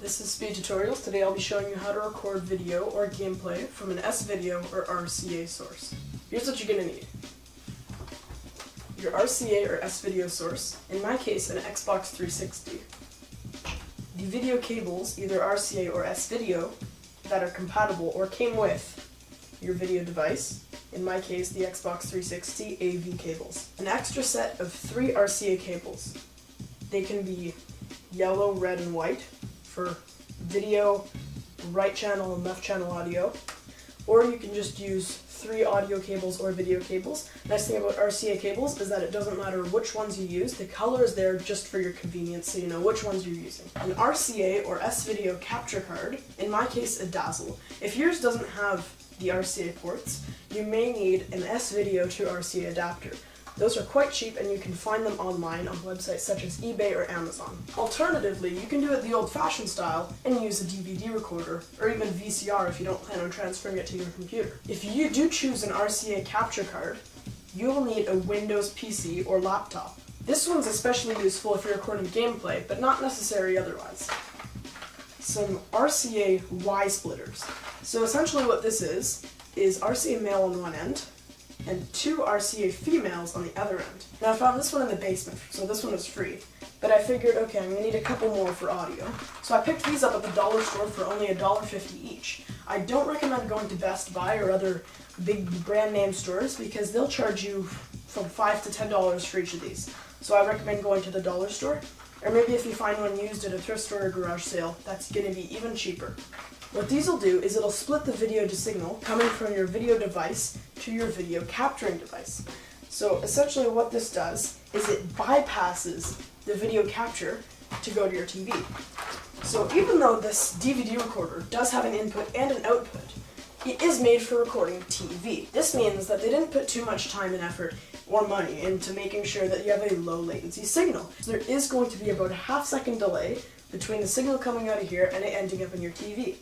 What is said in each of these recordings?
This is Speed Tutorials. Today I'll be showing you how to record video or gameplay from an S-Video or RCA source. Here's what you're going to need. Your RCA or S-Video source, in my case an Xbox 360. The video cables, either RCA or S-Video, that are compatible or came with your video device, in my case the Xbox 360 AV cables. An extra set of 3 RCA cables. They can be yellow, red, and white for video, right channel and left channel audio, or you can just use 3 audio cables or video cables. Nice thing about RCA cables is that it doesn't matter which ones you use, the color is there just for your convenience so you know which ones you're using. An RCA or S-Video capture card, in my case a Dazzle. If yours doesn't have the RCA ports, you may need an S-Video to RCA adapter. Those are quite cheap and you can find them online on websites such as eBay or Amazon. Alternatively, you can do it the old-fashioned style and use a DVD recorder, or even VCR if you don't plan on transferring it to your computer. If you do choose an RCA capture card, you will need a Windows PC or laptop. This one's especially useful if you're recording gameplay, but not necessary otherwise. Some RCA Y splitters. So essentially what this is RCA male on one end, and 2 RCA females on the other end. Now I found this one in the basement, so this one is free. But I figured, okay, I'm going to need a couple more for audio. So I picked these up at the dollar store for only $1.50 each. I don't recommend going to Best Buy or other big brand name stores because they'll charge you from $5 to $10 for each of these. So I recommend going to the dollar store, or maybe if you find one used at a thrift store or garage sale, that's going to be even cheaper. What these will do is it'll split the video to signal coming from your video device to your video capturing device. So essentially what this does is it bypasses the video capture to go to your TV. So even though this DVD recorder does have an input and an output, it is made for recording TV. This means that they didn't put too much time and effort or money into making sure that you have a low latency signal. So there is going to be about a half-second delay between the signal coming out of here and it ending up in your TV.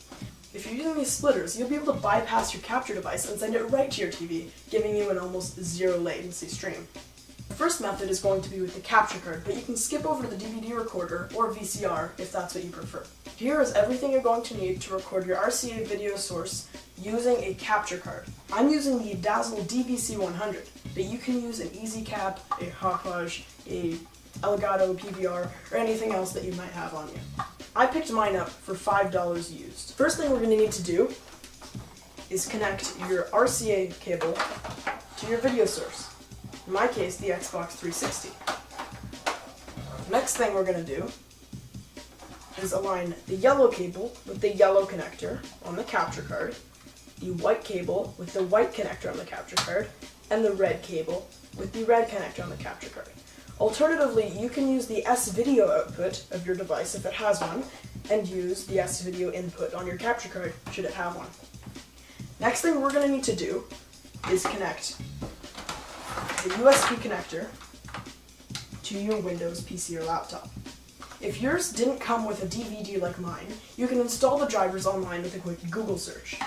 If you're using these splitters, you'll be able to bypass your capture device and send it right to your TV, giving you an almost zero latency stream. The first method is going to be with the capture card, but you can skip over to the DVD recorder or VCR if that's what you prefer. Here is everything you're going to need to record your RCA video source using a capture card. I'm using the Dazzle DVC100, but you can use an EasyCap, a Hauppauge, a Elgato PVR, or anything else that you might have on you. I picked mine up for $5 used. First thing we're going to need to do is connect your RCA cable to your video source. In my case, the Xbox 360. Next thing we're going to do is align the yellow cable with the yellow connector on the capture card, the white cable with the white connector on the capture card, and the red cable with the red connector on the capture card. Alternatively, you can use the S-Video output of your device if it has one, and use the S-Video input on your capture card should it have one. Next thing we're going to need to do is connect the USB connector to your Windows PC or laptop. If yours didn't come with a DVD like mine, you can install the drivers online with a quick Google search.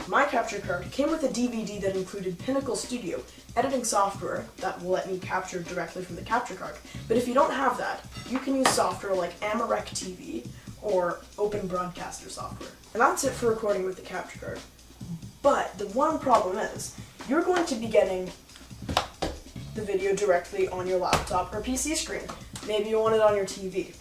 My capture card came with a DVD that included Pinnacle Studio, editing software that will let me capture directly from the capture card. But if you don't have that, you can use software like Amarek TV or Open Broadcaster software. And that's it for recording with the capture card. But the one problem is, you're going to be getting the video directly on your laptop or PC screen. Maybe you want it on your TV.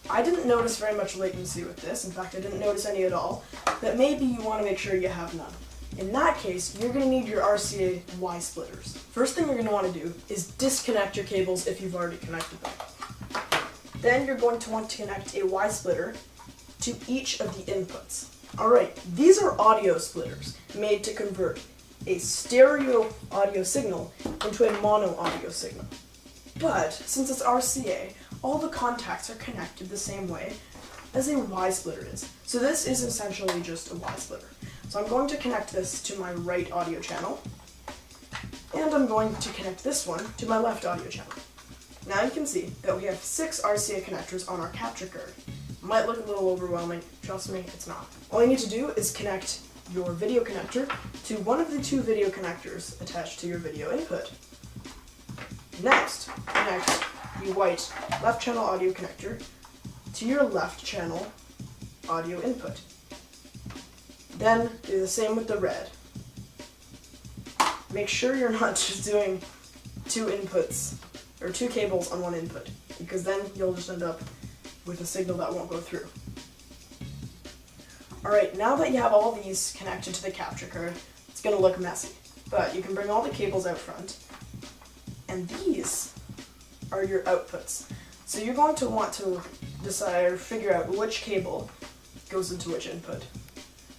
I didn't notice very much latency with this, in fact I didn't notice any at all, but maybe you want to make sure you have none. In that case, you're going to need your RCA Y splitters. First thing you're going to want to do is disconnect your cables if you've already connected them. Then you're going to want to connect a Y splitter to each of the inputs. Alright, these are audio splitters made to convert a stereo audio signal into a mono audio signal. But since it's RCA, all the contacts are connected the same way as a Y splitter is. So this is essentially just a Y splitter. So I'm going to connect this to my right audio channel, and I'm going to connect this one to my left audio channel. Now you can see that we have 6 RCA connectors on our capture card. It might look a little overwhelming, trust me, it's not. All you need to do is connect your video connector to one of the 2 video connectors attached to your video input. Next, connect the white left channel audio connector to your left channel audio input. Then do the same with the red. Make sure you're not just doing two inputs, or two cables on one input, because then you'll just end up with a signal that won't go through. Alright, now that you have all these connected to the capture card, it's going to look messy, but you can bring all the cables out front, and these are your outputs. So you're going to want to decide or figure out which cable goes into which input.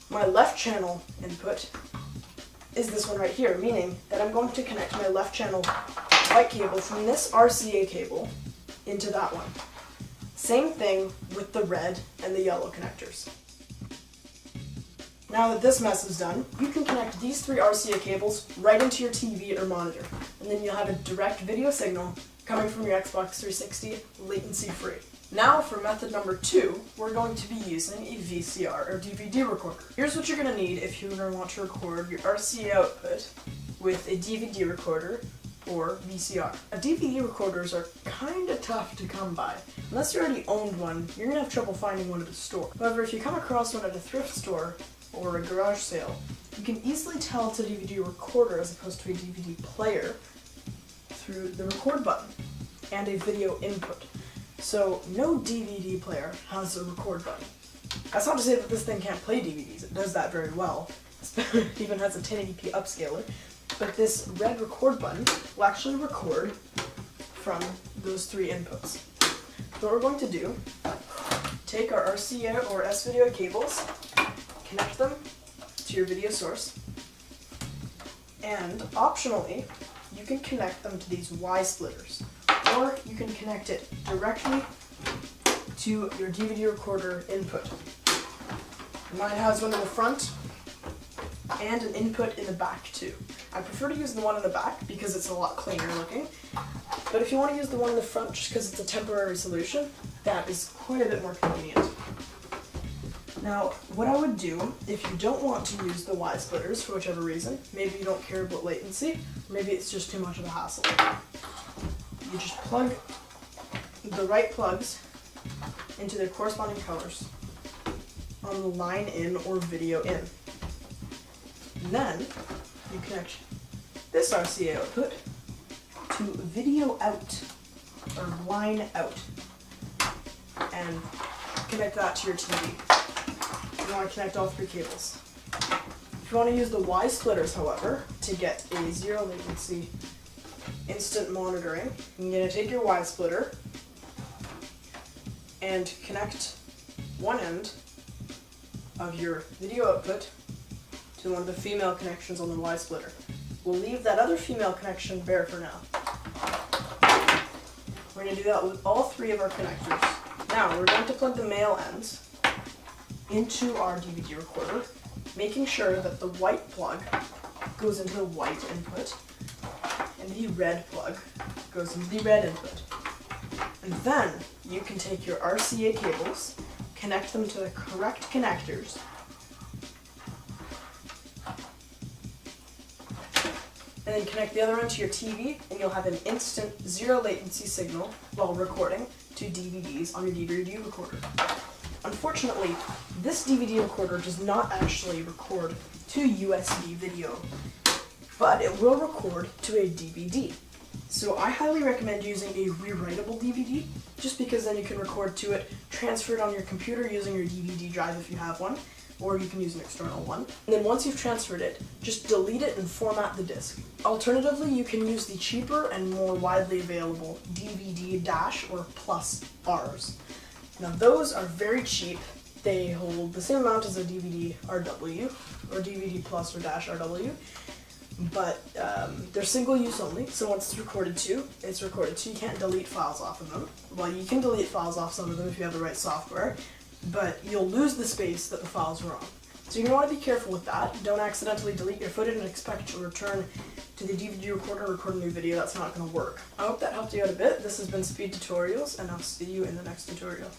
My left channel input is this one right here, meaning that I'm going to connect my left channel white cable from this RCA cable into that one. Same thing with the red and the yellow connectors. Now that this mess is done, you can connect these three RCA cables right into your TV or monitor, and then you'll have a direct video signal coming from your Xbox 360 latency-free. Now for method number 2, we're going to be using a VCR or DVD recorder. Here's what you're going to need if you want to record your RCA output with a DVD recorder or VCR. DVD recorders are kind of tough to come by. Unless you already owned one, you're going to have trouble finding one at a store. However, if you come across one at a thrift store or a garage sale, you can easily tell it's a DVD recorder as opposed to a DVD player through the record button and a video input. So no DVD player has a record button. That's not to say that this thing can't play DVDs, it does that very well. It even has a 1080p upscaler. But this red record button will actually record from those three inputs. So what we're going to do, take our RCA or S-video cables, connect them to your video source, and optionally, you can connect them to these Y splitters, or you can connect it directly to your DVD recorder input. Mine has one in the front and an input in the back too. I prefer to use the one in the back because it's a lot cleaner looking, but if you want to use the one in the front just because it's a temporary solution, that is quite a bit more convenient. Now, what I would do, if you don't want to use the Y splitters for whichever reason, maybe you don't care about latency, maybe it's just too much of a hassle, you just plug the right plugs into their corresponding colors on the line in or video in. And then you connect this RCA output to video out or line out and connect that to your TV. You want to connect all three cables. If you want to use the Y splitters, however, to get a zero latency instant monitoring, you're going to take your Y splitter and connect one end of your video output to one of the female connections on the Y splitter. We'll leave that other female connection bare for now. We're going to do that with all three of our connectors. Now, we're going to plug the male ends into our DVD recorder, making sure that the white plug goes into the white input and the red plug goes into the red input. And then you can take your RCA cables, connect them to the correct connectors, and then connect the other end to your TV, and you'll have an instant zero latency signal while recording to DVDs on your DVD recorder. Unfortunately, this DVD recorder does not actually record to USB video, but it will record to a DVD. So I highly recommend using a rewritable DVD, just because then you can record to it, transfer it on your computer using your DVD drive if you have one, or you can use an external one. And then once you've transferred it, just delete it and format the disc. Alternatively, you can use the cheaper and more widely available DVD Dash or Plus Rs. Now those are very cheap. They hold the same amount as a DVD RW, or DVD Plus or Dash RW, but they're single use only, so once it's recorded to, it's recorded to. You can't delete files off of them. Well, you can delete files off some of them if you have the right software, but you'll lose the space that the files were on. So you're going to want to be careful with that. Don't accidentally delete your footage and expect to return to the DVD recorder and record a new video. That's not going to work. I hope that helped you out a bit. This has been Speed Tutorials, and I'll see you in the next tutorial.